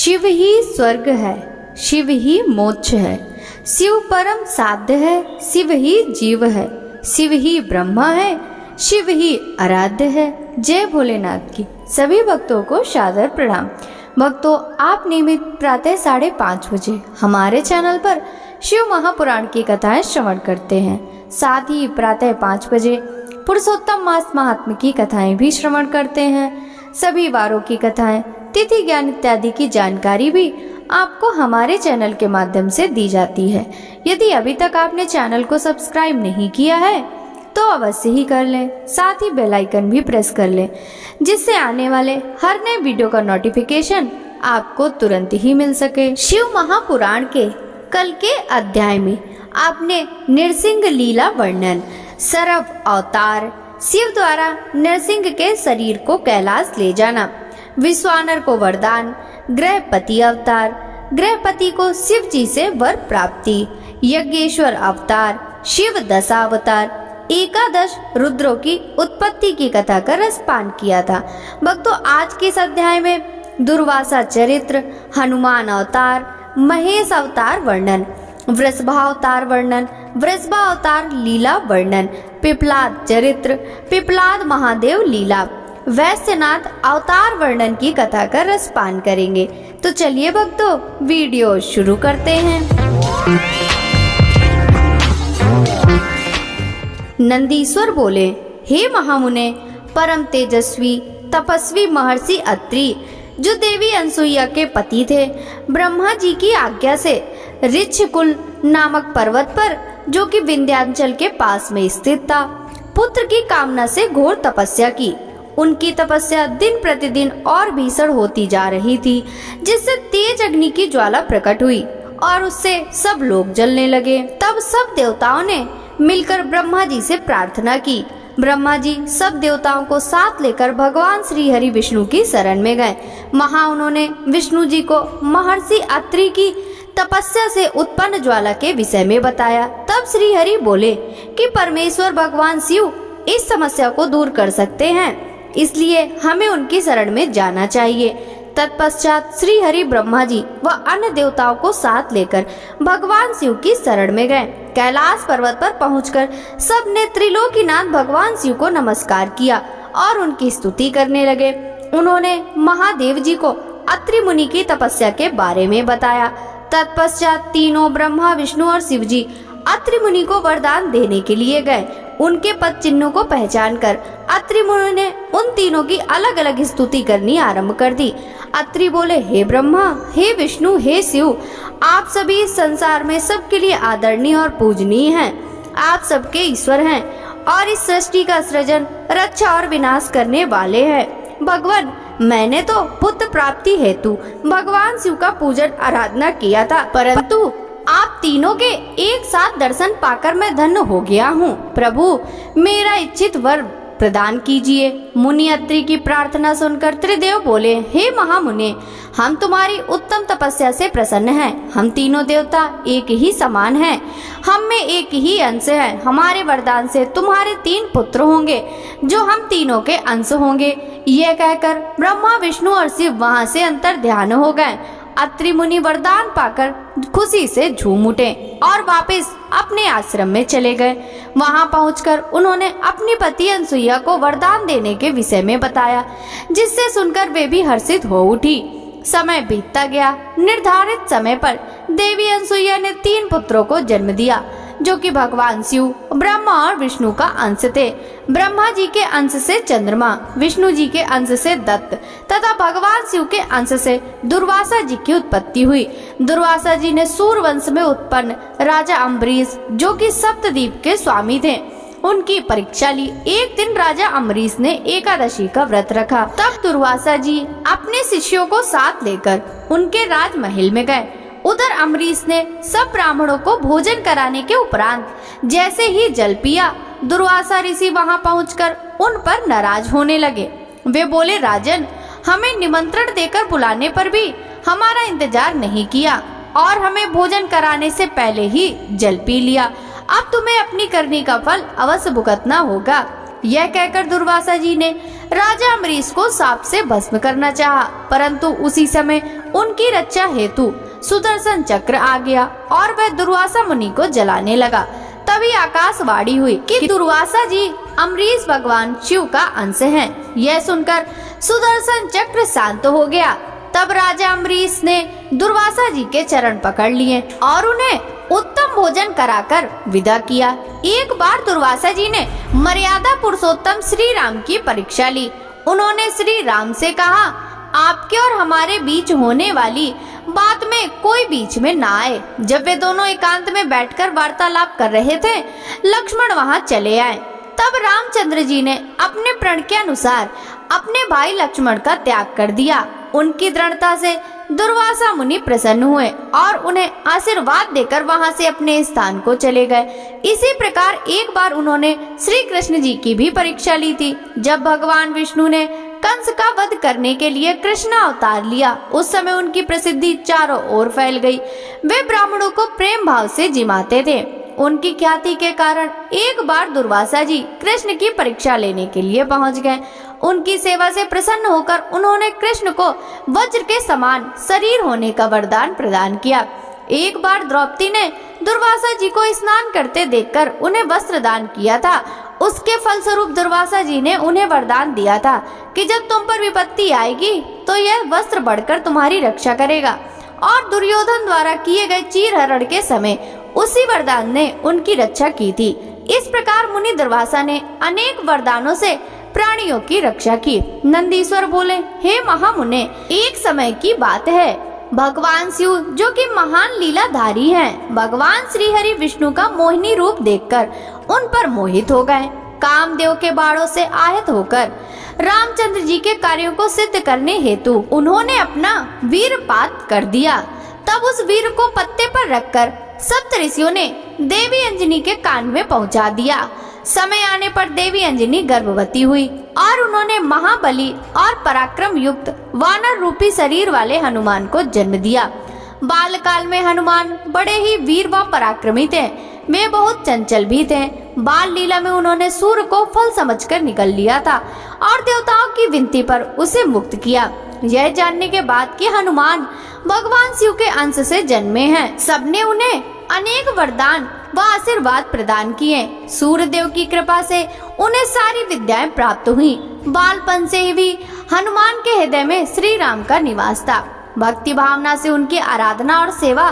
शिव ही स्वर्ग है, शिव ही मोक्ष है, शिव परम साध्य है, शिव ही जीव है, शिव ही ब्रह्मा है, शिव ही आराध्य है। जय भोलेनाथ की सभी भक्तों को सादर प्रणाम। भक्तों, आप नियमित प्रातः 5:30 बजे हमारे चैनल पर शिव महापुराण की कथाएं श्रवण करते हैं। साथ ही प्रातः 5 बजे पुरुषोत्तम मास महात्म्य की कथाएं भी श्रवण करते हैं। सभी वारों की कथाएं, तिथि ज्ञान इत्यादि की जानकारी भी आपको हमारे चैनल के माध्यम से दी जाती है। यदि अभी तक आपने चैनल को सब्सक्राइब नहीं किया है तो अवश्य ही कर लें, साथ ही बेल आइकन भी प्रेस कर लें, जिससे आने वाले हर नए वीडियो का नोटिफिकेशन आपको तुरंत ही मिल सके। शिव महापुराण के कल के अध्याय में आपने नृसिंह लीला वर्णन, सरव अवतार, शिव द्वारा नरसिंह के शरीर को कैलाश ले जाना, विश्वानर को वरदान, ग्रहपति अवतार, ग्रहपति को शिव जी से वर प्राप्ति, यज्ञेश्वर अवतार, शिव दशावतार, एकादश रुद्रों की उत्पत्ति की कथा का रसपान किया था। भक्तों, आज के इस अध्याय में दुर्वासा चरित्र, हनुमान अवतार, महेश अवतार वर्णन, वृषभावतार वर्णन, वृषभावतार लीला वर्णन, पिपलाद चरित्र, पिपलाद महादेव लीला, वैश्यनाथ अवतार वर्णन की कथा का रसपान करेंगे। तो चलिए भक्तों, वीडियो शुरू करते हैं। नंदीश्वर बोले, हे महामुने, परम तेजस्वी तपस्वी महर्षि अत्रि, जो देवी अनसुईया के पति थे, ब्रह्मा जी की आज्ञा से ऋक्षकुल नामक पर्वत पर, जो कि विंध्याचल के पास में स्थित था, पुत्र की कामना से घोर तपस्या की। उनकी तपस्या दिन प्रतिदिन और भीषण होती जा रही थी, जिससे तेज अग्नि की ज्वाला प्रकट हुई और उससे सब लोग जलने लगे। तब सब देवताओं ने मिलकर ब्रह्मा जी से प्रार्थना की। ब्रह्मा जी सब देवताओं को साथ लेकर भगवान श्री हरि विष्णु की शरण में गए। वहां उन्होंने विष्णु जी को महर्षि अत्रि की तपस्या से उत्पन्न ज्वाला के विषय में बताया। तब श्री हरि बोले कि परमेश्वर भगवान शिव इस समस्या को दूर कर सकते हैं, इसलिए हमें उनकी शरण में जाना चाहिए। तत्पश्चात श्री हरि ब्रह्मा जी व अन्य देवताओं को साथ लेकर भगवान शिव की शरण में गए। कैलाश पर्वत पर पहुंचकर सबने त्रिलोकीनाथ भगवान शिव को नमस्कार किया और उनकी स्तुति करने लगे। उन्होंने महादेव जी को अत्रि मुनि की तपस्या के बारे में बताया। तत्पश्चात तीनों ब्रह्मा, विष्णु और शिव जी अत्रि मुनि को वरदान देने के लिए गए। उनके पद चिन्हों को पहचान कर अत्रि मुनि ने उन तीनों की अलग अलग स्तुति करनी आरंभ कर दी। अत्रि बोले, हे ब्रह्मा, हे विष्णु, हे शिव, आप सभी इस संसार में सबके लिए आदरणीय और पूजनीय हैं। आप सबके ईश्वर हैं और इस सृष्टि का सृजन, रक्षा और विनाश करने वाले हैं। भगवान, मैंने तो पुत्र प्राप्ति हेतु भगवान शिव का पूजन आराधना किया था, परंतु आप तीनों के एक साथ दर्शन पाकर मैं धन्य हो गया हूँ। प्रभु, मेरा इच्छित वर प्रदान कीजिए। मुनि अत्रि की प्रार्थना सुनकर त्रिदेव बोले, हे महामुने, हम तुम्हारी उत्तम तपस्या से प्रसन्न हैं। हम तीनों देवता एक ही समान हैं, हम में एक ही अंश है। हमारे वरदान से तुम्हारे 3 पुत्र होंगे, जो हम तीनों के अंश होंगे। यह कहकर ब्रह्मा, विष्णु और शिव वहां से अंतर ध्यान हो गए। अत्रि मुनि वरदान पाकर खुशी से झूम उठे और वापस अपने आश्रम में चले गए। वहां पहुंचकर उन्होंने अपनी पति अनसुईया को वरदान देने के विषय में बताया, जिससे सुनकर वे भी हर्षित हो उठी। समय बीतता गया। निर्धारित समय पर देवी अनसुईया ने 3 पुत्रों को जन्म दिया, जो कि भगवान शिव, ब्रह्मा और विष्णु का अंश थे। ब्रह्मा जी के अंश से चंद्रमा, विष्णु जी के अंश से दत्त तथा भगवान शिव के अंश से दुर्वासा जी की उत्पत्ति हुई। दुर्वासा जी ने सूर्यवंश में उत्पन्न राजा अम्बरीश, जो कि सप्तद्वीप के स्वामी थे, उनकी परीक्षा ली। एक दिन राजा अम्बरीश ने एकादशी का व्रत रखा। तब दुर्वासा जी अपने शिष्यों को साथ लेकर उनके राजमहल में गए। उधर अम्बरीश ने सब ब्राह्मणों को भोजन कराने के उपरांत जैसे ही जल पिया, दुर्वासा ऋषि वहां पहुंचकर उन पर नाराज होने लगे। वे बोले, राजन, हमें निमंत्रण देकर बुलाने पर भी हमारा इंतजार नहीं किया और हमें भोजन कराने से पहले ही जल पी लिया। अब तुम्हें अपनी करनी का फल अवश्य भुगतना होगा। यह कहकर दुर्वासा जी ने राजा अम्बरीश को सांप से भस्म करना चाहा, परंतु उसी समय उनकी रक्षा हेतु सुदर्शन चक्र आ गया और वह दुर्वासा मुनि को जलाने लगा। तभी आकाशवाणी हुई कि दुर्वासा जी अम्बरीश भगवान शिव का अंश हैं। यह सुनकर सुदर्शन चक्र शांत हो गया। तब राजा अम्बरीश ने दुर्वासा जी के चरण पकड़ लिए और उन्हें उत्तम भोजन कराकर विदा किया। एक बार दुर्वासा जी ने मर्यादा पुरुषोत्तम श्री राम की परीक्षा ली। उन्होंने श्री राम से कहा, आपके और हमारे बीच होने वाली बात में कोई बीच में ना आए। जब वे दोनों एकांत में बैठकर वार्तालाप कर रहे थे, लक्ष्मण वहां चले आए। तब रामचंद्र जी ने अपने प्रण के अनुसार अपने भाई लक्ष्मण का त्याग कर दिया। उनकी दृढ़ता से दुर्वासा मुनि प्रसन्न हुए और उन्हें आशीर्वाद देकर वहां से अपने स्थान को चले गए। इसी प्रकार एक बार उन्होंने श्री कृष्ण जी की भी परीक्षा ली थी। जब भगवान विष्णु ने कंस का वध करने के लिए कृष्ण अवतार लिया, उस समय उनकी प्रसिद्धि चारों ओर फैल गई। वे ब्राह्मणों को प्रेम भाव से जिमाते थे। उनकी ख्याति के कारण एक बार दुर्वासा जी कृष्ण की परीक्षा लेने के लिए पहुंच गए। उनकी सेवा से प्रसन्न होकर उन्होंने कृष्ण को वज्र के समान शरीर होने का वरदान प्रदान किया। एक बार द्रौपदी ने दुर्वासा जी को स्नान करते देखकर उन्हें वस्त्र दान किया था। उसके फलस्वरूप दुर्वासा जी ने उन्हें वरदान दिया था कि जब तुम पर विपत्ति आएगी तो यह वस्त्र बढ़कर तुम्हारी रक्षा करेगा। और दुर्योधन द्वारा किए गए चीरहरण के समय उसी वरदान ने उनकी रक्षा की थी। इस प्रकार मुनि दुर्वासा ने अनेक वरदानों से प्राणियों की रक्षा की। नंदीश्वर बोले, हे महामुने, एक समय की बात है, भगवान शिव जो कि महान लीलाधारी हैं, भगवान श्री हरि विष्णु का मोहिनी रूप देखकर उन पर मोहित हो गए। कामदेव के बाणों से आहत होकर रामचंद्र जी के कार्यों को सिद्ध करने हेतु उन्होंने अपना वीरपात कर दिया। तब उस वीर को पत्ते पर रखकर सप्त ऋषियों ने देवी अंजनी के कान में पहुंचा दिया। समय आने पर देवी अंजनी गर्भवती हुई और उन्होंने महाबली और पराक्रम युक्त वानर रूपी शरीर वाले हनुमान को जन्म दिया। बालकाल में हनुमान बड़े ही वीर व पराक्रमी थे। वे बहुत चंचल भी थे। बाल लीला में उन्होंने सूर्य को फल समझकर निकल लिया था और देवताओं की विनती पर उसे मुक्त किया। यह जानने के बाद कि हनुमान भगवान शिव के अंश से जन्मे हैं, सबने उन्हें अनेक वरदान व आशीर्वाद प्रदान किए। सूर्य देव की कृपा से उन्हें सारी विद्याएं प्राप्त हुई। बालपन से ही हनुमान के हृदय में श्री राम का निवास था। भक्ति भावना से उनकी आराधना और सेवा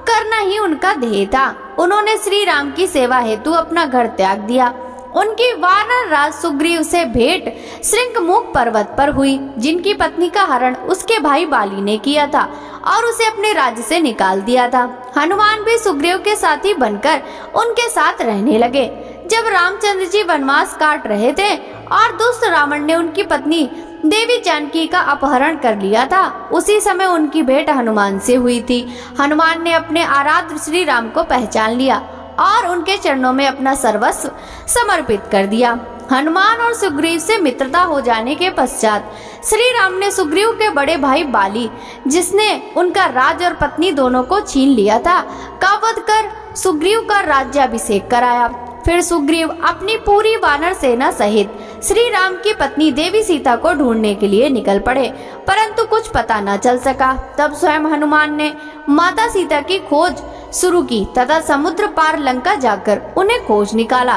करना ही उनका ध्येय था। उन्होंने श्री राम की सेवा हेतु अपना घर त्याग दिया। उनकी वानर राज सुग्रीव से भेंट श्रृंगमुख पर्वत पर हुई, जिनकी पत्नी का हरण उसके भाई बाली ने किया था और उसे अपने राज्य से निकाल दिया था। हनुमान भी सुग्रीव के साथी बनकर उनके साथ रहने लगे। जब रामचंद्र जी वनवास काट रहे थे और दुष्ट रावण ने उनकी पत्नी देवी जानकी का अपहरण कर लिया था, उसी समय उनकी भेंट हनुमान से हुई थी। हनुमान ने अपने आराध्य श्री राम को पहचान लिया और उनके चरणों में अपना सर्वस्व समर्पित कर दिया। हनुमान और सुग्रीव से मित्रता हो जाने के पश्चात श्री राम ने सुग्रीव के बड़े भाई बाली, जिसने उनका राज और पत्नी दोनों को छीन लिया था, का वध कर सुग्रीव का राज्याभिषेक कराया। फिर सुग्रीव अपनी पूरी वानर सेना सहित श्री राम की पत्नी देवी सीता को ढूंढने के लिए निकल पड़े, परंतु कुछ पता न चल सका। तब स्वयं हनुमान ने माता सीता की खोज शुरू की तथा समुद्र पार लंका जाकर उन्हें खोज निकाला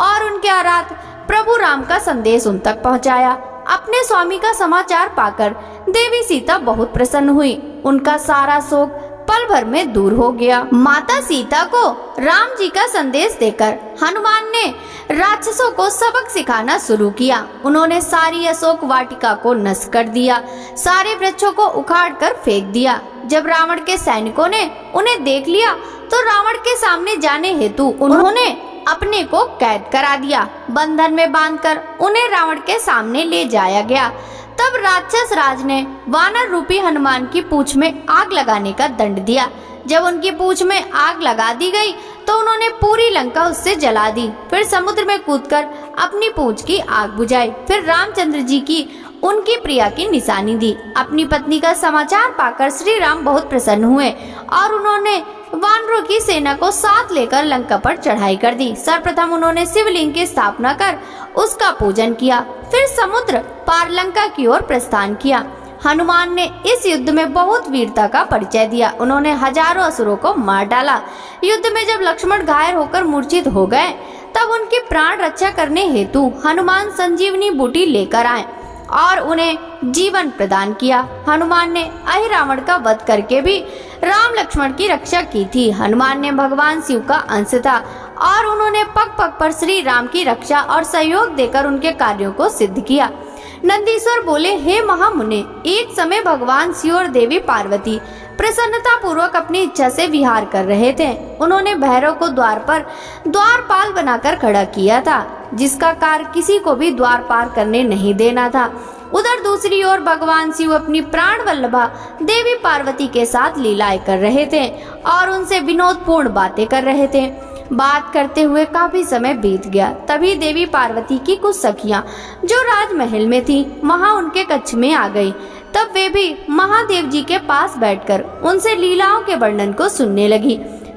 और उनके आराध्य प्रभु राम का संदेश उन तक पहुंचाया। अपने स्वामी का समाचार पाकर देवी सीता बहुत प्रसन्न हुई। उनका सारा शोक पल भर में दूर हो गया। माता सीता को राम जी का संदेश देकर हनुमान ने राक्षसों को सबक सिखाना शुरू किया। उन्होंने सारी अशोक वाटिका को नष्ट कर दिया, सारे वृक्षों को उखाड़ कर फेंक दिया। जब रावण के सैनिकों ने उन्हें देख लिया तो रावण के सामने जाने हेतु उन्होंने अपने को कैद करा दिया। बंधन में बांधकर उन्हें रावण के सामने ले जाया गया। तब राक्षस राज ने वानर रूपी हनुमान की पूंछ में आग लगाने का दंड दिया। जब उनकी पूंछ में आग लगा दी गई तो उन्होंने पूरी लंका उससे जला दी। फिर समुद्र में कूदकर अपनी पूंछ की आग बुझाई। फिर रामचंद्र जी की उनकी प्रिया की निशानी दी। अपनी पत्नी का समाचार पाकर श्री राम बहुत प्रसन्न हुए और उन्होंने वानरों की सेना को साथ लेकर लंका पर चढ़ाई कर दी। सर्वप्रथम उन्होंने शिवलिंग की स्थापना कर उसका पूजन किया। फिर समुद्र पार लंका की ओर प्रस्थान किया। हनुमान ने इस युद्ध में बहुत वीरता का परिचय दिया। उन्होंने हजारों असुरों को मार डाला। युद्ध में जब लक्ष्मण घायल होकर मूर्छित हो गए तब उनकी प्राण रक्षा करने हेतु हनुमान संजीवनी बूटी लेकर आए और उन्हें जीवन प्रदान किया। हनुमान ने अहिरावण का वध करके भी राम लक्ष्मण की रक्षा की थी। हनुमान ने भगवान शिव का अंश था और उन्होंने पग पग पर श्री राम की रक्षा और सहयोग देकर उनके कार्यों को सिद्ध किया। नंदीश्वर बोले, हे महामुने, एक समय भगवान शिव और देवी पार्वती प्रसन्नता पूर्वक अपनी इच्छा से विहार कर रहे थे। उन्होंने भैरव को द्वार पर द्वारपाल बनाकर खड़ा किया था, जिसका कार्य किसी को भी द्वार पार करने नहीं देना था। उधर दूसरी ओर भगवान शिव अपनी प्राण वल्लभा देवी पार्वती के साथ लीलाएं कर रहे थे और उनसे विनोदपूर्ण बातें कर रहे थे। बात करते हुए काफी समय बीत गया। तभी देवी पार्वती की कुछ सखियां जो राजमहल में थी वहां उनके कक्ष में आ गई। तब वे भी महादेव जी के पास बैठकर उनसे लीलाओं के वर्णन को सुनने लगी।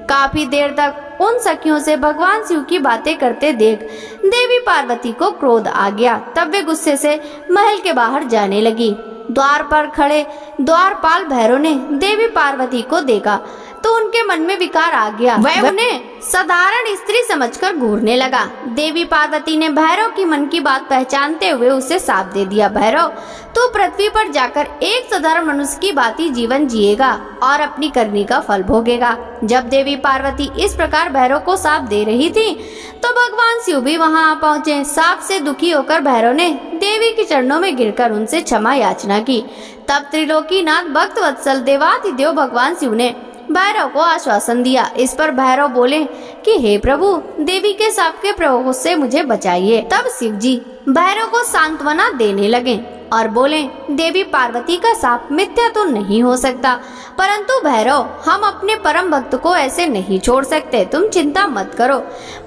काफी देर तक उन सखियों से भगवान शिव की बातें करते देख देवी पार्वती को क्रोध आ गया। तब वे गुस्से से महल के बाहर जाने लगी। द्वार पर खड़े द्वारपाल भैरव ने देवी पार्वती को देखा तो उनके मन में विकार आ गया। वह उन्हें साधारण स्त्री समझकर घूरने लगा। देवी पार्वती ने भैरव की मन की बात पहचानते हुए उसे साप दे दिया। भैरव, तू पृथ्वी पर जाकर एक साधारण मनुष्य की भांति जीवन जिएगा और अपनी करनी का फल भोगेगा। जब देवी पार्वती इस प्रकार भैरव को साप दे रही थी तो भगवान शिव भी वहां आ पहुँचे। साप से दुखी होकर भैरव ने देवी के चरणों में गिरकर उनसे क्षमा याचना की। तब त्रिलोकीनाथ भक्त वत्सल देवाधिदेव भगवान शिव ने भैरव को आश्वासन दिया। इस पर भैरव बोले कि हे प्रभु, देवी के साप के प्रकोप से मुझे बचाइए। तब शिव जी भैरव को सांत्वना देने लगे और बोले, देवी पार्वती का साप मिथ्या तो नहीं हो सकता, परंतु भैरव, हम अपने परम भक्त को ऐसे नहीं छोड़ सकते, तुम चिंता मत करो।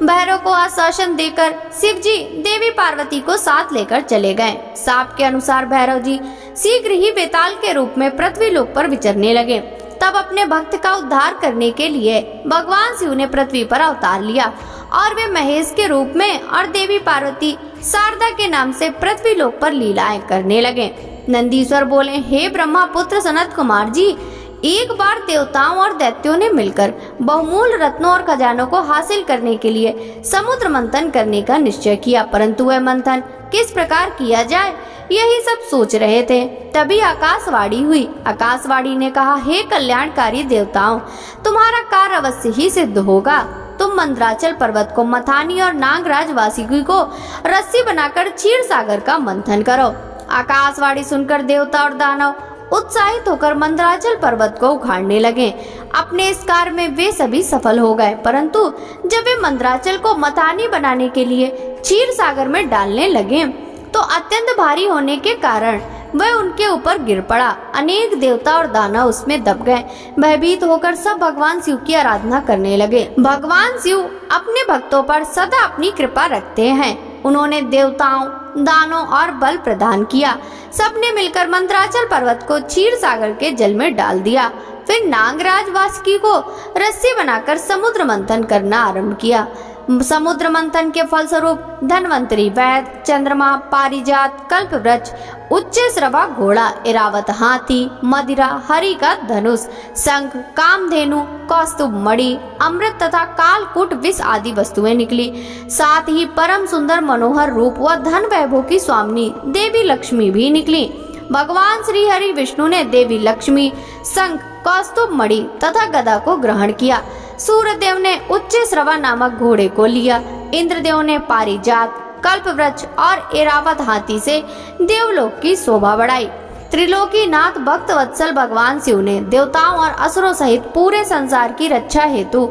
भैरव को आश्वासन देकर शिव जी देवी पार्वती को साथ लेकर चले गए। साप के अनुसार भैरव जी शीघ्र ही बेताल के रूप में पृथ्वी लोक पर विचरने लगे। तब अपने भक्त का उद्धार करने के लिए भगवान शिव ने पृथ्वी पर अवतार लिया और वे महेश के रूप में और देवी पार्वती शारदा के नाम से पृथ्वी लोक पर लीलाएं करने लगे। नंदीश्वर बोले, हे ब्रह्मा पुत्र सनत कुमार जी, एक बार देवताओं और दैत्यों ने मिलकर बहुमूल्य रत्नों और खजानों को हासिल करने के लिए समुद्र मंथन करने का निश्चय किया, परंतु वह मंथन किस प्रकार किया जाए यही सब सोच रहे थे। तभी आकाशवाणी हुई। आकाशवाणी ने कहा, हे कल्याणकारी देवताओं, तुम्हारा कार्य अवश्य ही सिद्ध होगा। तुम मंदराचल पर्वत को मथानी और नागराज वासुकी को रस्सी बनाकर क्षीर सागर का मंथन करो। आकाशवाणी सुनकर देवता और दानव उत्साहित होकर मंदराचल पर्वत को उखाड़ने लगे। अपने इस कार्य में वे सभी सफल हो गए, परंतु जब वे मंदराचल को मथानी बनाने के लिए क्षीर सागर में डालने लगे तो अत्यंत भारी होने के कारण वह उनके ऊपर गिर पड़ा। अनेक देवता और दानव उसमें दब गए। भयभीत होकर सब भगवान शिव की आराधना करने लगे। भगवान शिव अपने भक्तों पर सदा अपनी कृपा रखते हैं। उन्होंने देवताओं, दानों और बल प्रदान किया। सबने मिलकर मंदराचल पर्वत को क्षीर सागर के जल में डाल दिया। फिर नागराज वासुकी को रस्सी बनाकर समुद्र मंथन करना आरंभ किया। समुद्र मंथन के फलस्वरूप धन्वंतरी, वैद, चंद्रमा, पारिजात, कल्पवृक्ष, उच्च श्रवा घोड़ा, इरावत हाथी, मदिरा, हरि का धनुष, शंख, कामधेनु, कौस्तुभ मणि, अमृत तथा कालकूट विष आदि वस्तुएं निकली। साथ ही परम सुंदर मनोहर रूप व धन वैभव की स्वामिनी देवी लक्ष्मी भी निकली। भगवान श्री हरि विष्णु ने देवी लक्ष्मी, शंख, कौस्तुभ मणि तथा गदा को ग्रहण किया। सूर्यदेव ने उच्च श्रवा नामक घोड़े को लिया। इंद्रदेव ने पारिजात, कल्पवृक्ष और एरावत हाथी से देवलोक की शोभा बढ़ाई। त्रिलोकीनाथ भक्त वत्सल भगवान शिव ने देवताओं और असुरों सहित पूरे संसार की रक्षा हेतु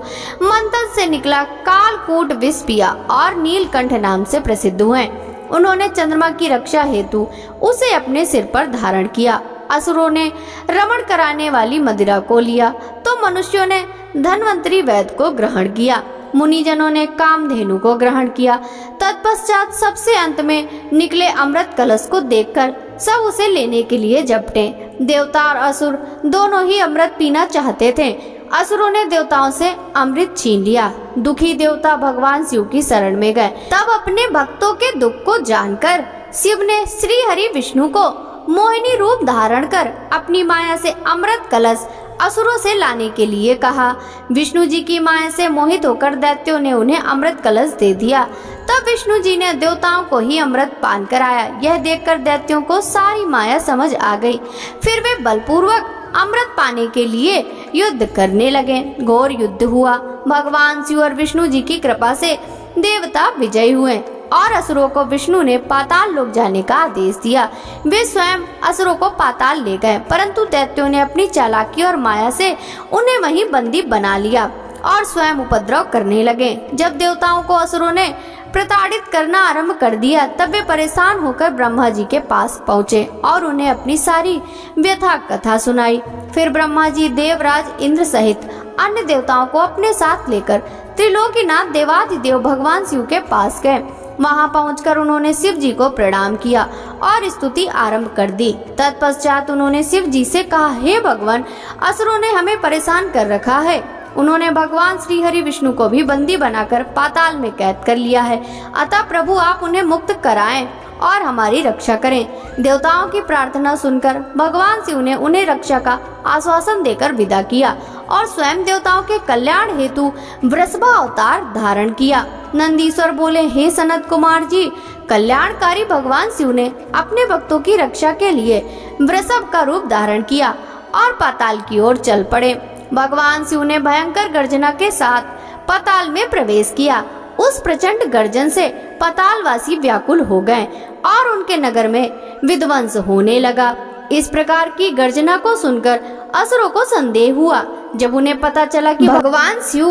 मंथन से निकला कालकूट विष पिया और नीलकंठ नाम से प्रसिद्ध हुए। उन्होंने चंद्रमा की रक्षा हेतु उसे अपने सिर पर धारण किया। असुरों ने रमण कराने वाली मदिरा को लिया तो मनुष्यों ने धन्वंतरी वैद को ग्रहण किया। मुनिजनों ने कामधेनु को ग्रहण किया। तत्पश्चात सबसे अंत में निकले अमृत कलश को देखकर सब उसे लेने के लिए झपटे। देवता और असुर दोनों ही अमृत पीना चाहते थे। असुरों ने देवताओं से अमृत छीन लिया। दुखी देवता भगवान शिव की शरण में गए। तब अपने भक्तों के दुख को जानकर शिव ने श्री हरि विष्णु को मोहिनी रूप धारण कर अपनी माया से अमृत कलश असुरों से लाने के लिए कहा। विष्णु जी की माया से मोहित होकर दैत्यों ने उन्हें अमृत कलश दे दिया। तब विष्णु जी ने देवताओं को ही अमृत पान कराया। यह देखकर दैत्यों को सारी माया समझ आ गई। फिर वे बलपूर्वक अमृत पाने के लिए युद्ध करने लगे। घोर युद्ध हुआ। भगवान शिव और विष्णु जी की कृपा से देवता विजयी हुए और असुरों को विष्णु ने पाताल लोक जाने का आदेश दिया। वे स्वयं असुरों को पाताल ले गए, परंतु दैत्यों ने अपनी चालाकी और माया से उन्हें वहीं बंदी बना लिया और स्वयं उपद्रव करने लगे। जब देवताओं को असुरों ने प्रताड़ित करना आरंभ कर दिया, तब वे परेशान होकर ब्रह्मा जी के पास पहुँचे और उन्हें अपनी सारी व्यथा कथा सुनाई। फिर ब्रह्मा जी देवराज इंद्र सहित अन्य देवताओं को अपने साथ लेकर त्रिलोकीनाथ देवाधिदेव भगवान शिव के पास गए। वहां पहुंचकर उन्होंने शिव जी को प्रणाम किया और स्तुति आरंभ कर दी। तत्पश्चात उन्होंने शिव जी से कहा, हे भगवान, असुरों ने हमें परेशान कर रखा है। उन्होंने भगवान श्री हरि विष्णु को भी बंदी बनाकर पाताल में कैद कर लिया है। अतः प्रभु आप उन्हें मुक्त कराएं और हमारी रक्षा करें। देवताओं की प्रार्थना सुनकर भगवान शिव ने उन्हें रक्षा का आश्वासन देकर विदा किया और स्वयं देवताओं के कल्याण हेतु वृषभ अवतार धारण किया। नंदीश्वर बोले, हे सनत कुमार जी, कल्याणकारी भगवान शिव ने अपने भक्तों की रक्षा के लिए वृषभ का रूप धारण किया और पाताल की ओर चल पड़े। भगवान शिव ने भयंकर गर्जना के साथ पाताल में प्रवेश किया। उस प्रचंड गर्जन से पातालवासी व्याकुल हो गए और उनके नगर में विध्वंस होने लगा। इस प्रकार की गर्जना को सुनकर असुरों को संदेह हुआ। जब उन्हें पता चला कि भगवान शिव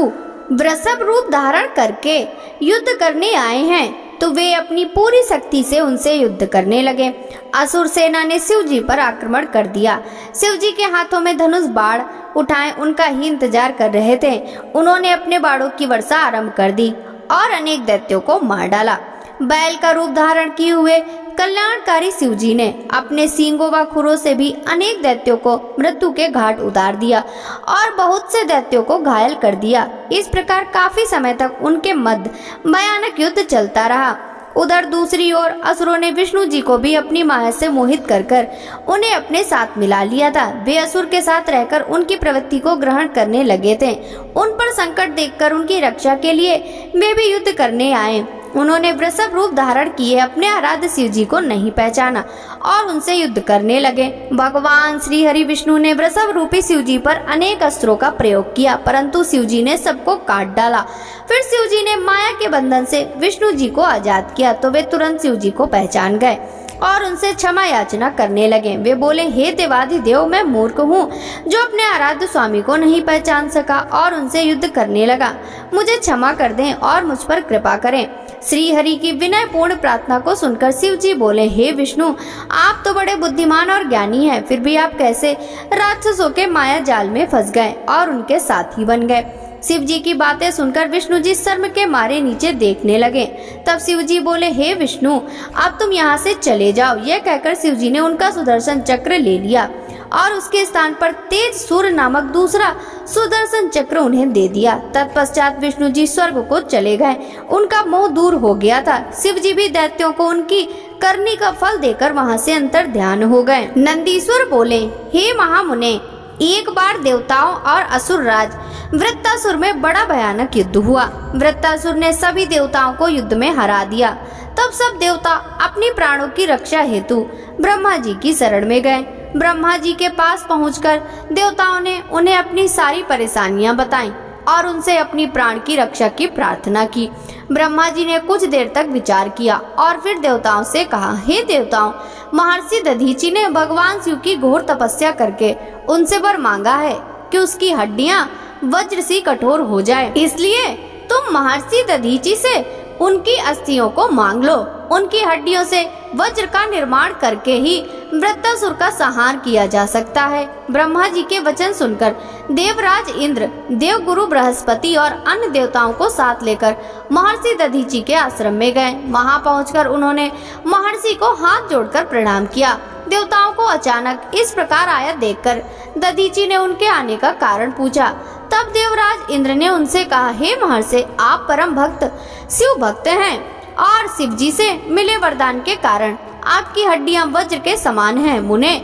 वृषभ रूप धारण करके युद्ध करने आए हैं, तो वे अपनी पूरी शक्ति से उनसे युद्ध करने लगे। असुर सेना ने शिव जी पर आक्रमण कर दिया। शिव जी के हाथों में धनुष बाण उठाए उनका ही इंतजार कर रहे थे। उन्होंने अपने बाणों की वर्षा आरंभ कर दी और अनेक दैत्यों को मार डाला। बैल का रूप धारण किए हुए कल्याणकारी शिव जी ने अपने सींगों व खुरों से भी अनेक दैत्यों को मृत्यु के घाट उतार दिया और बहुत से दैत्यों को घायल कर दिया। इस प्रकार काफी समय तक उनके मध्य भयानक युद्ध चलता रहा। उधर दूसरी ओर असुरों ने विष्णु जी को भी अपनी माया से मोहित कर उन्हें अपने साथ मिला लिया था। वे असुर के साथ रहकर उनकी प्रवृत्ति को ग्रहण करने लगे थे। उन पर संकट देखकर उनकी रक्षा के लिए वे भी युद्ध करने आए। उन्होंने वृषभ रूप धारण किए अपने आराध्य शिव जी को नहीं पहचाना और उनसे युद्ध करने लगे। भगवान श्री हरि विष्णु ने वृषभ रूपी शिव जी पर अनेक अस्त्रों का प्रयोग किया, परंतु शिव जी ने सबको काट डाला। फिर शिव जी ने माया के बंधन से विष्णु जी को आजाद किया, तो वे तुरंत शिव जी को पहचान गए और उनसे क्षमा याचना करने लगे। वे बोले, हे देवाधिदेव, मैं मूर्ख हूँ जो अपने आराध्य स्वामी को नहीं पहचान सका और उनसे युद्ध करने लगा। मुझे क्षमा कर दें और मुझ पर कृपा करें। श्री हरि की विनय पूर्ण प्रार्थना को सुनकर शिव जी बोले, हे विष्णु, आप तो बड़े बुद्धिमान और ज्ञानी हैं, फिर भी आप कैसे राक्षसों के माया जाल में फंस गए और उनके साथी बन गए। शिव जी की बातें सुनकर विष्णु जी शर्म के मारे नीचे देखने लगे। तब शिव जी बोले, हे विष्णु, अब तुम यहाँ से चले जाओ। यह कहकर शिव जी ने उनका सुदर्शन चक्र ले लिया और उसके स्थान पर तेज सूर्य नामक दूसरा सुदर्शन चक्र उन्हें दे दिया। तत्पश्चात विष्णु जी स्वर्ग को चले गए। उनका मोह दूर हो गया था। शिव जी भी दैत्यों को उनकी करनी का फल देकर वहां से अंतर ध्यान हो गए। नंदीश्वर बोले, हे महामुने, एक बार देवताओं और असुर राज वृत्तासुर में बड़ा भयानक युद्ध हुआ। वृत्तासुर ने सभी देवताओं को युद्ध में हरा दिया। तब सब देवता अपनी प्राणों की रक्षा हेतु ब्रह्मा जी की शरण में गए। ब्रह्मा जी के पास पहुंचकर देवताओं ने उन्हें अपनी सारी परेशानियां बताईं और उनसे अपनी प्राण की रक्षा की प्रार्थना की। ब्रह्मा जी ने कुछ देर तक विचार किया और फिर देवताओं से कहा, हे देवताओं, महर्षि दधीचि ने भगवान शिव की घोर तपस्या करके उनसे वर मांगा है कि उसकी हड्डियां वज्र सी कठोर हो जाए। इसलिए तुम महर्षि दधीचि से उनकी अस्थियों को मांग लो। उनकी हड्डियों से वज्र का निर्माण करके ही वृत्तासुर का संहार किया जा सकता है। ब्रह्मा जी के वचन सुनकर देवराज इंद्र, देवगुरु बृहस्पति और अन्य देवताओं को साथ लेकर महर्षि दधीचि के आश्रम में गए। वहां पहुंचकर उन्होंने महर्षि को हाथ जोड़कर प्रणाम किया। देवताओं को अचानक इस प्रकार आया देखकर दधीचि ने उनके आने का कारण पूछा। तब देवराज इंद्र ने उनसे कहा, हे महर्षि, आप परम भक्त शिव भक्त हैं और शिव जी से मिले वरदान के कारण आपकी हड्डियां वज्र के समान हैं। मुने,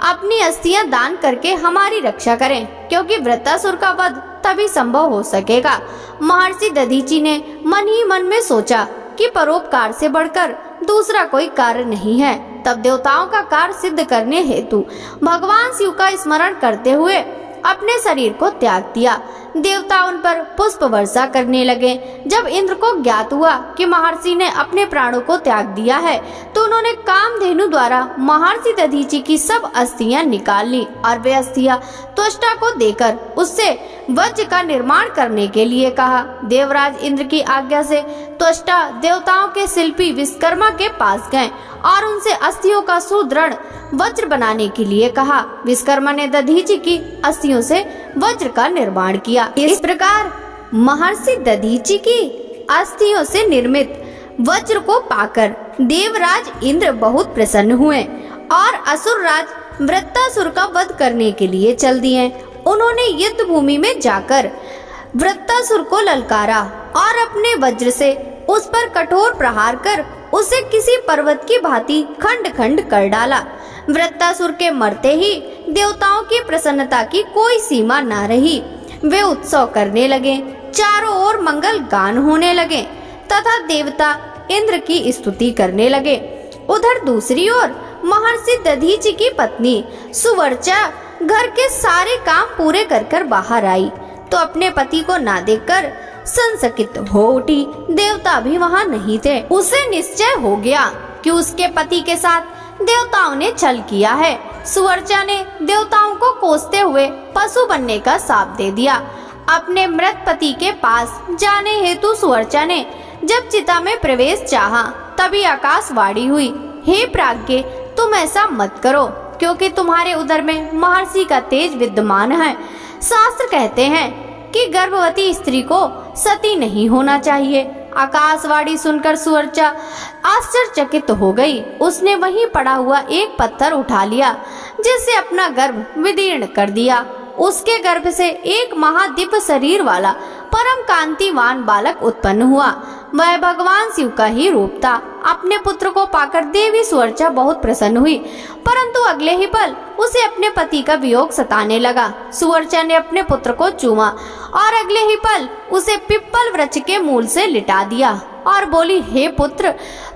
अपनी अस्थियां दान करके हमारी रक्षा करें, क्योंकि वृत्तासुर का वध तभी संभव हो सकेगा। महर्षि दधीचि ने मन ही मन में सोचा कि परोपकार से बढ़कर दूसरा कोई कार्य नहीं है। तब देवताओं का कार्य सिद्ध करने हेतु भगवान शिव का स्मरण करते हुए अपने शरीर को त्याग दिया। देवता उन पर पुष्प वर्षा करने लगे। जब इंद्र को ज्ञात हुआ कि महर्षि ने अपने प्राणों को त्याग दिया है, तो उन्होंने कामधेनु द्वारा महर्षि दधीचि की सब अस्थियां निकाल ली और वे अस्थियां त्वष्टा को देकर उससे वज्र का निर्माण करने के लिए कहा। देवराज इंद्र की आज्ञा से त्वष्टा देवताओं के शिल्पी विश्वकर्मा के पास गए और उनसे अस्थियों का सुदृढ़ वज्र बनाने के लिए कहा। विश्वकर्मा ने दधीचि की अस्थियों से वज्र का निर्माण किया। इस प्रकार महर्षि दधीचि की अस्थियों से निर्मित वज्र को पाकर देवराज इंद्र बहुत प्रसन्न हुए और असुर राज वृत्तासुर का वध करने के लिए चल दिए। उन्होंने युद्ध भूमि में जाकर वृत्तासुर को ललकारा और अपने वज्र से उस पर कठोर प्रहार कर उसे किसी पर्वत की भांति खंड खंड कर डाला। वृत्तासुर के मरते ही देवताओं की प्रसन्नता की कोई सीमा न रही। वे उत्सव करने लगे, चारों ओर मंगल गान होने लगे तथा देवता इंद्र की स्तुति करने लगे। उधर दूसरी ओर महर्षि दधीचि की पत्नी सुवर्चा घर के सारे काम पूरे कर बाहर आई तो अपने पति को ना देखकर संचकित हो उठी। देवता भी वहाँ नहीं थे। उसे निश्चय हो गया कि उसके पति के साथ देवताओं ने छल किया है। सुवर्चा ने देवताओं को कोसते हुए पशु बनने का शाप दे दिया। अपने मृत पति के पास जाने हेतु सुवर्चा ने जब चिता में प्रवेश चाहा, तभी आकाशवाणी हुई, हे प्राज्ञ, तुम ऐसा मत करो, क्योंकि तुम्हारे उदर में महर्षि का तेज विद्यमान है। शास्त्र कहते हैं कि गर्भवती स्त्री को सती नहीं होना चाहिए। आकाशवाणी सुनकर सुवर्चा आश्चर्यचकित हो गई। उसने वहीं पड़ा हुआ एक पत्थर उठा लिया, जिससे अपना गर्भ विदीर्ण कर दिया। उसके गर्भ से एक महादिव्य शरीर वाला परम कांतिवान बालक उत्पन्न हुआ। वह भगवान शिव का ही रूप था। अपने पुत्र को पाकर देवी सुवर्चा बहुत प्रसन्न हुई, परंतु अगले ही पल उसे अपने पति का वियोग सताने लगा। सुवर्चा ने अपने पुत्र को चूमा और अगले ही पल उसे पिप्पल वृक्ष के मूल से लिटा दिया और बोली, हे पुत्र,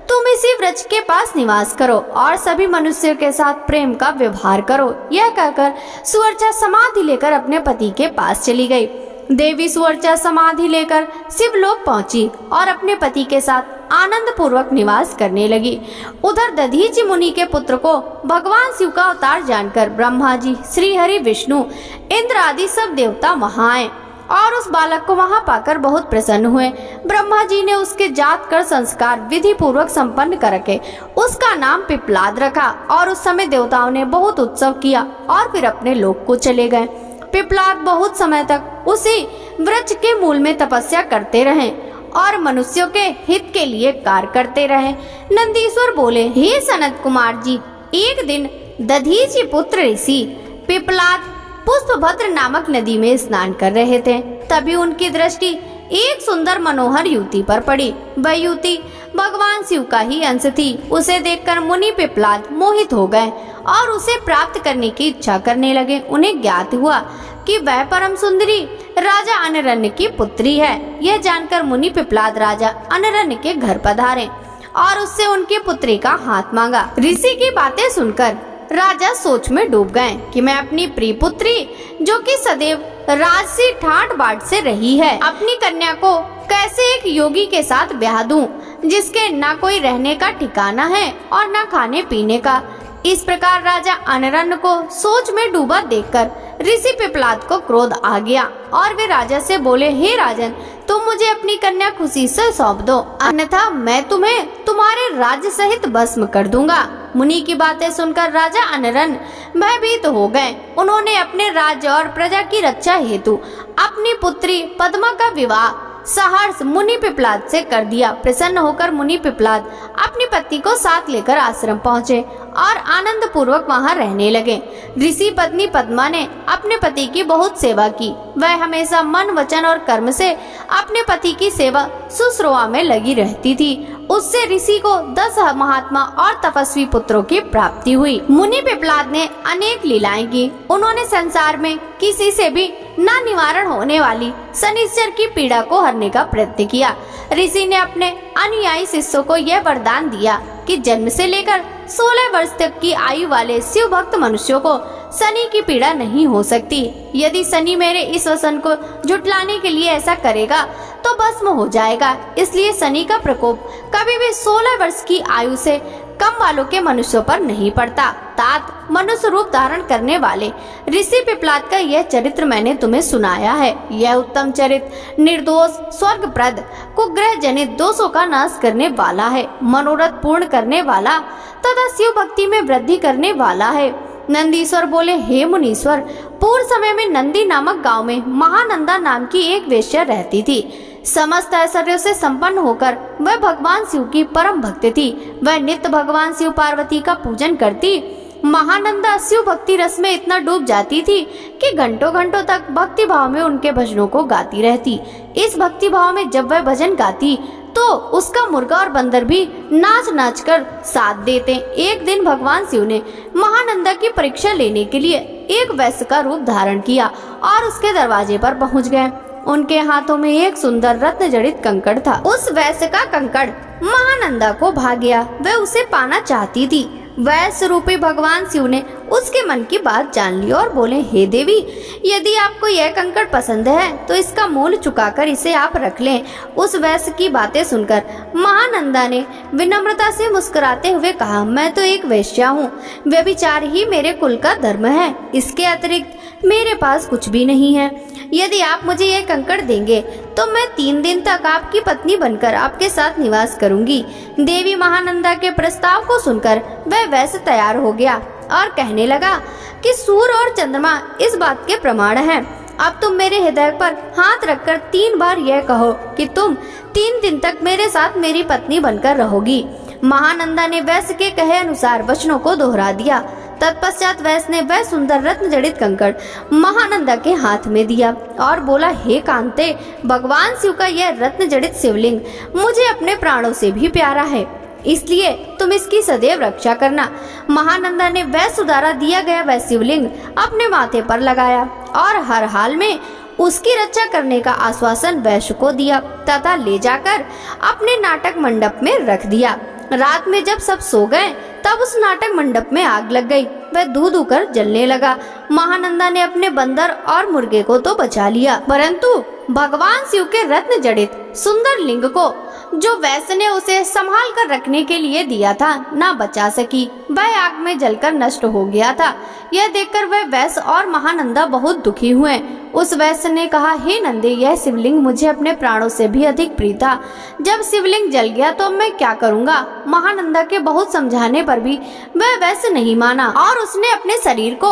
तुम इसी वृक्ष के पास निवास करो और सभी मनुष्यों के साथ प्रेम का व्यवहार करो। यह कहकर सुवर्चा समाधि लेकर अपने पति के पास चली गई। देवी सुवर्चा समाधि लेकर शिवलोक पहुंची और अपने पति के साथ आनंद पूर्वक निवास करने लगी। उधर दधीचि मुनि के पुत्र को भगवान शिव का अवतार जानकर ब्रह्मा जी, श्री हरि, विष्णु, इंद्र आदि सब देवता वहां आए और उस बालक को वहां पाकर बहुत प्रसन्न हुए। ब्रह्मा जी ने उसके जात कर संस्कार विधि पूर्वक संपन्न करके उसका नाम पिप्लाद रखा और उस समय देवताओं ने बहुत उत्सव किया और फिर अपने लोक को चले गए। पिप्लाद बहुत समय तक उसी वृक्ष के मूल में तपस्या करते रहे और मनुष्यों के हित के लिए कार्य करते रहे। नंदीश्वर बोले, हे सनत कुमार जी, एक दिन दधीचि पुत्र ऋषि पिप्लाद पुष्पभद्र नामक नदी में स्नान कर रहे थे। तभी उनकी दृष्टि एक सुंदर मनोहर युवती पर पड़ी। वह युवती भगवान शिव का ही अंश थी। उसे देखकर मुनि पिप्लाद मोहित हो गए और उसे प्राप्त करने की इच्छा करने लगे। उन्हें ज्ञात हुआ कि वह परम सुंदरी राजा अनरण्य की पुत्री है। यह जानकर मुनि पिप्लाद राजा अनरण्य के घर पधारे और उससे उनकी पुत्री का हाथ मांगा। ऋषि की बातें सुनकर राजा सोच में डूब गए कि मैं अपनी प्रिय पुत्री, जो कि सदैव राजसी ठाट बाट से रही है, अपनी कन्या को कैसे एक योगी के साथ ब्याह दूं, जिसके ना कोई रहने का ठिकाना है और ना खाने पीने का। इस प्रकार राजा अनरण्य को सोच में डूबा देखकर ऋषि पिप्लाद को क्रोध आ गया और वे राजा से बोले, हे राजन, तुम मुझे अपनी कन्या खुशी से सौंप दो, अन्यथा मैं तुम्हें तुम्हारे राज्य सहित भस्म कर दूंगा। मुनि की बातें सुनकर राजा अनरण्य भयभीत हो गए। उन्होंने अपने राज्य और प्रजा की रक्षा हेतु अपनी पुत्री पद्मा का विवाह सहर्ष मुनि पिप्लाद से कर दिया। प्रसन्न होकर मुनि पिप्लाद अपनी पत्नी को साथ लेकर आश्रम पहुँचे और आनंद पूर्वक वहाँ रहने लगे। ऋषि पत्नी पद्मा ने अपने पति की बहुत सेवा की। वह हमेशा मन, वचन और कर्म से अपने पति की सेवा शुश्रूषा में लगी रहती थी। उससे ऋषि को 10 महात्मा और तपस्वी पुत्रों की प्राप्ति हुई। मुनि पिप्पलाद ने अनेक लीलाएं की। उन्होंने संसार में किसी से भी ना निवारण होने वाली शनिश्चर की पीड़ा को हरने का प्रयत्न किया। ऋषि ने अपने अनुयायी शिष्यों को यह वरदान दिया कि जन्म से लेकर 16 वर्ष तक की आयु वाले शिव भक्त मनुष्यों को शनि की पीड़ा नहीं हो सकती। यदि शनि मेरे इस वचन को झुटलाने के लिए ऐसा करेगा तो भस्म हो जाएगा। इसलिए शनि का प्रकोप कभी भी 16 वर्ष की आयु से कम वालों के मनुष्यों पर नहीं पड़ता। तात मनुष्य रूप धारण करने वाले ऋषि पिप्पलाद का यह चरित्र मैंने तुम्हें सुनाया है। यह उत्तम चरित्र निर्दोष, स्वर्गप्रद, कुग्रह जनित दोषों का नाश करने वाला है, मनोरथ पूर्ण करने वाला तथा शिव भक्ति में वृद्धि करने वाला है। नंदीश्वर बोले, हे मुनीश्वर, पूर्व समय में नंदी नामक गांव में महानंदा नाम की एक वेश्या रहती थी। समस्त ऐश्वर्यों से संपन्न होकर वह भगवान शिव की परम भक्त थी। वह नित्य भगवान शिव पार्वती का पूजन करती। महानंदा शिव भक्ति रस में इतना डूब जाती थी कि घंटों घंटों तक भक्ति भाव में उनके भजनों को गाती रहती। इस भक्ति भाव में जब वह भजन गाती तो उसका मुर्गा और बंदर भी नाच नाच कर साथ देते। एक दिन भगवान शिव ने महानंदा की परीक्षा लेने के लिए एक वैश्य का रूप धारण किया और उसके दरवाजे पर पहुंच गए। उनके हाथों में एक सुंदर रत्न जड़ित कंकड़ था। उस वैश्य का कंकड़ महानंदा को भा गया। वह उसे पाना चाहती थी। वैश्य रूपी भगवान शिव ने उसके मन की बात जान ली और बोले, हे देवी, यदि आपको यह कंकड़ पसंद है तो इसका मूल्य चुकाकर इसे आप रख लें। उस वैश्य की बातें सुनकर महानंदा ने विनम्रता से मुस्कुराते हुए कहा, मैं तो एक वेश्या हूँ। व्यभिचार ही मेरे कुल का धर्म है। इसके अतिरिक्त मेरे पास कुछ भी नहीं है। यदि आप मुझे यह कंकड़ देंगे तो मैं 3 दिन तक आपकी पत्नी बनकर आपके साथ निवास करूंगी। देवी महानंदा के प्रस्ताव को सुनकर वह वैसे तैयार हो गया और कहने लगा कि सूर्य और चंद्रमा इस बात के प्रमाण हैं। अब तुम मेरे हृदय पर हाथ रखकर 3 बार यह कहो कि तुम 3 दिन तक मेरे साथ मेरी पत्नी बनकर रहोगी। महानंदा ने वैश्य के कहे अनुसार वचनों को दोहरा दिया। तत्पश्चात वैश्य ने वह सुंदर रत्न जड़ित कंकड़ महानंदा के हाथ में दिया और बोला, हे कांते, भगवान शिव का यह रत्न जड़ित शिवलिंग मुझे अपने प्राणों से भी प्यारा है, इसलिए तुम इसकी सदैव रक्षा करना। महानंदा ने वैश्य द्वारा दिया गया वह शिवलिंग अपने माथे पर लगाया और हर हाल में उसकी रक्षा करने का आश्वासन वैश्य को दिया तथा ले जाकर अपने नाटक मंडप में रख दिया। रात में जब सब सो गए तब उस नाटक मंडप में आग लग गई। वह धू धू कर जलने लगा। महानंदा ने अपने बंदर और मुर्गे को तो बचा लिया, परंतु भगवान शिव के रत्न जड़ित सुंदर लिंग को जो वैश्य ने उसे संभाल कर रखने के लिए दिया था ना बचा सकी। वह आग में जलकर नष्ट हो गया था। यह देखकर वह वैश्य और महानंदा बहुत दुखी हुए। उस वैश्य ने कहा, हे नंदे, यह शिवलिंग मुझे अपने प्राणों से भी अधिक प्रिय था। जब शिवलिंग जल गया तो मैं क्या करूँगा। महानंदा के बहुत समझाने पर भी वह वैश्य नहीं माना और उसने अपने शरीर को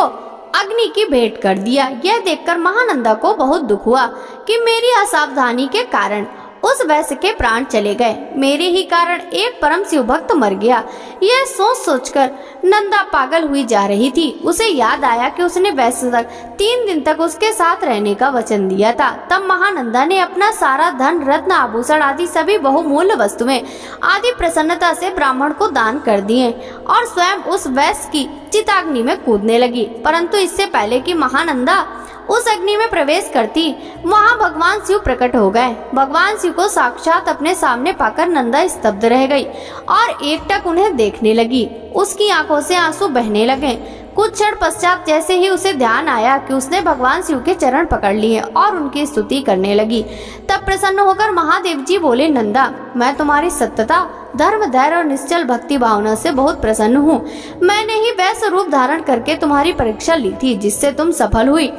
अग्नि की भेंट कर दिया। यह देखकर महानंदा को बहुत दुख हुआ कि मेरी असावधानी के कारण उस वैश्य के प्राण चले गए। मेरे ही कारण एक परम शिव भक्त मर गया। यह सोच सोचकर नंदा पागल हुई जा रही थी। उसे याद आया कि उसने वैश्य तक 3 दिन तक उसके साथ रहने का वचन दिया था। तब महानंदा ने अपना सारा धन, रत्न, आभूषण आदि सभी बहुमूल्य वस्तुएं आदि प्रसन्नता से ब्राह्मण को दान कर दिए और स्वयं उस वैश्य की चिताग्नि में कूदने लगी। परंतु इससे पहले कि महानंदा उस अग्नि में प्रवेश करती, वहां भगवान शिव प्रकट हो गए। भगवान शिव को साक्षात अपने सामने पाकर नंदा स्तब्ध रह गई और एकटक उन्हें देखने लगी। उसकी आंखों से आंसू बहने लगे। कुछ क्षण पश्चात जैसे ही उसे ध्यान आया कि उसने भगवान शिव के चरण पकड़ लिए और उनकी स्तुति करने लगी, तब प्रसन्न होकर महादेव जी बोले, नंदा, मैं तुम्हारी सत्यता, धर्म, धैर्य और निश्चल भक्ति भावना से बहुत प्रसन्न हूँ। मैंने ही वैसा रूप धारण करके तुम्हारी परीक्षा ली थी जिससे तुम सफल हुई।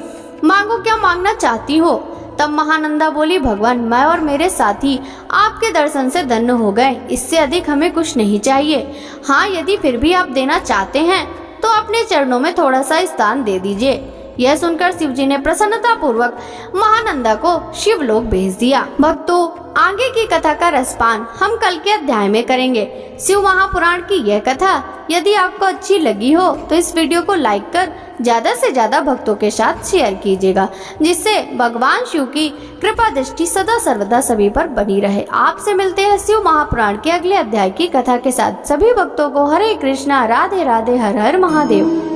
मांगो, क्या मांगना चाहती हो। तब महानंदा बोली, भगवान, मैं और मेरे साथी आपके दर्शन से धन्य हो गए। इससे अधिक हमें कुछ नहीं चाहिए। हाँ, यदि फिर भी आप देना चाहते हैं तो अपने चरणों में थोड़ा सा स्थान दे दीजिए। यह सुनकर शिव जी ने प्रसन्नता पूर्वक महानंदा को शिवलोक भेज दिया। भक्तों, आगे की कथा का रसपान हम कल के अध्याय में करेंगे। शिव महापुराण की यह कथा यदि आपको अच्छी लगी हो तो इस वीडियो को लाइक कर ज्यादा से ज्यादा भक्तों के साथ शेयर कीजिएगा, जिससे भगवान शिव की कृपा दृष्टि सदा सर्वदा सभी पर बनी रहे। आपसे मिलते हैं शिव महापुराण के अगले अध्याय की कथा के साथ। सभी भक्तों को हरे कृष्णा, राधे राधे, हर हर महादेव।